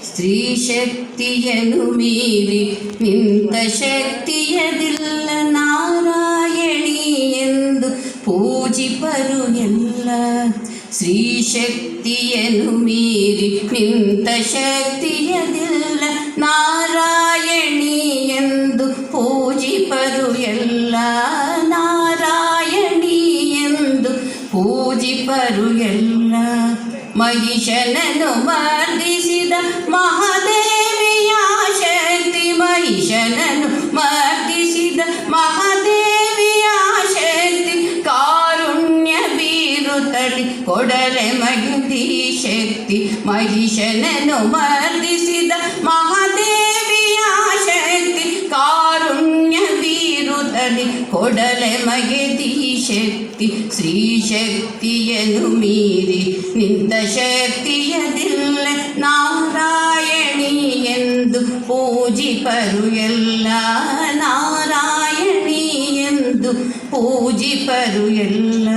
ಸ್ತ್ರೀ ಶಕ್ತಿಯನ್ನು ಮೀರಿ ನಿಂತ ಶಕ್ತಿಯದಿಲ್ಲ, ನಾರಾಯಣಿ ಎಂದು ಪೂಜಿಪರು ಎಲ್ಲ. ಸ್ತ್ರೀ ಶಕ್ತಿಯನ್ನು ಮೀರಿ ನಿಂತ ಶಕ್ತಿಯದಿಲ್ಲ, ನಾರಾಯಣಿ ಎಂದು ಪೂಜಿಪರು ಎಲ್ಲ. ನಾರಾಯಣಿ ಎಂದು ಪೂಜಿಪರು ಎಲ್ಲ. ಮಹಿಷನನ್ನು ಮರ್ದಿಸಿದ ಮಹಾದೇವಿಯ ಶಕ್ತಿ, ಮಹಿಷನನ್ನು ಮರ್ದಿಸಿದ ಮಹಾದೇವಿಯ ಶಕ್ತಿ, ಕಾರುಣ್ಯ ಬೀರುತ್ತಲಿ ಕೊಡಲೆ ಮಯುದಿ ಶಕ್ತಿ. ಮಹಿಷನನ್ನು ಮರ್ದಿಸಿದ ಮಹಾದೇವಿಯ ಶಕ್ತಿ, ಕಾರುಣ್ಯ ಬೀರುತ್ತಲಿ ಕೊಡಲೆ ಮಗದಿ ಶಕ್ತಿ. ಸ್ತ್ರೀ ಶಕ್ತಿಯನ್ನು ಮೀರಿ ನಿಂತ ಶಕ್ತಿಯದಿಲ್ಲ, ನಾರಾಯಣಿ ಎಂದು ಪೂಜಿಪರು ಎಲ್ಲ. ನಾರಾಯಣಿ ಎಂದು ಪೂಜಿಪರು ಎಲ್ಲ.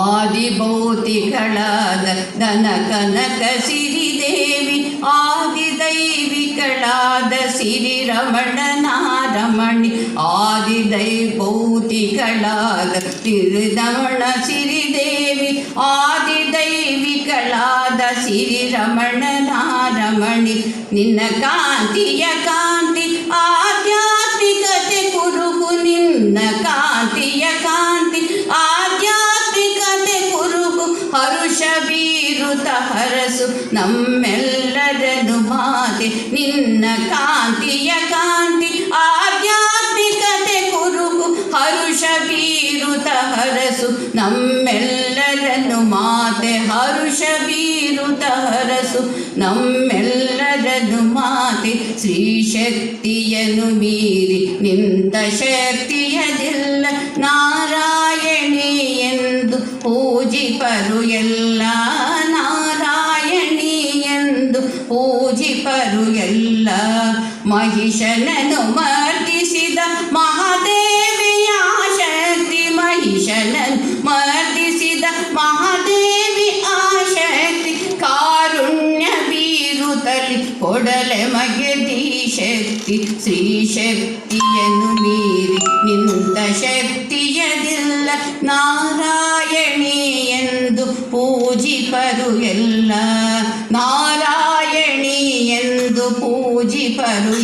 ಆದಿಭೌತಿಗಳಾದ ಧನ ಕನಕ ಸಿರಿದೇವಿ, ಆದಿದೈವಿಗಳಾದ ಸಿರಿ ರಮಣನಾರಮಣಿ, ಆದಿದೈಭೌತಿಗಳಾದ ತಿರುರಮಣ ಸಿರಿದೇವಿ, ಆದಿದೈವಿಗಳಾದ ಸಿರಿ ರಮಣನಾರಮಣಿ. ನಿನ್ನ ಕಾಂತಿಯ ಕಾಂತಿ ಆಧ್ಯಾತ್ಮಿಕತೆ ಕುರುಹು, ನಿನ್ನ ಕಾಂತಿಯ ಕಾಂತಿ ಆಧ್ಯಾತ್ಮಿಕತೆ ಕುರುಹು. ಹರುಷ ಬೀರುತ ಹರಸು ನಮ್ಮೆಲ್ಲರನ್ನು ಮಾತೆ, ನಿನ್ನ ಕಾಂತಿಯ ಕಾಂತಿ ಆಧ್ಯಾತ್ಮಿಕತೆ ಕುರುಹು. ಹರುಷ ಬೀರುತ ಹರಸು ನಮ್ಮೆಲ್ಲರನ್ನು ಮಾತೆ, ಹರುಷ ಬೀರುತ ಹರಸು ನಮ್ಮೆಲ್ಲರನ್ನು ಮಾತೆ. ಸ್ತ್ರೀ ಶಕ್ತಿಯನ್ನು ಮೀರಿ ನಿಂತ ಶಕ್ತಿಯದಿಲ್ಲ, ನಾರಾಯಣಿ ಎಂದು ಪೂಜಿಪರು ಎಲ್ಲ. ನಾರಾಯಣಿ ಎಂದು ಪೂಜಿಪರು ಎಲ್ಲ. ಮಹಿಷನನ್ನು ಮರ್ದಿಸಿದ ಮಹಾದೇವಿಯ ಶಕ್ತಿ, ಮಹಿಷನನ್ನು ಮರ್ದಿಸಿದ ಮಹಾದೇವಿ ಶಕ್ತಿ, ಕಾರುಣ್ಯ ಬೀರುತ್ತಲಿ ಕೊಡಲೆ ಮಗದಿ ಶಕ್ತಿ. ಸ್ತ್ರೀ ಶಕ್ತಿಯನ್ನು ಮೀರಿ ನಿಂತ ಶಕ್ತಿಯದಿಲ್ಲ, ನಾರಾಯಣಿ ಎಂದು ಪೂಜಿಪರು ಎಲ್ಲ. ನಾರಾಯಣಿ ಎಂದು ಪೂಜಿಪರು